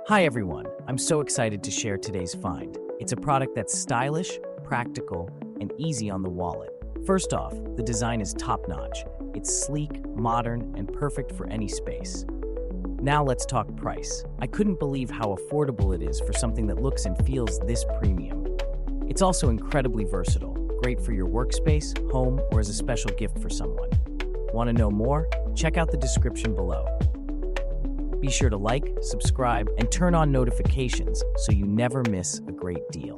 Hi everyone, I'm so excited to share today's find. It's a product that's stylish, practical, and easy on the wallet. First off, the design is top-notch. It's sleek, modern, and perfect for any space. Now let's talk price. I couldn't believe how affordable it is for something that looks and feels this premium. It's also incredibly versatile, great for your workspace, home, or as a special gift for someone. Want to know more? Check out the description below. Be sure to like, subscribe, and turn on notifications so you never miss a great deal.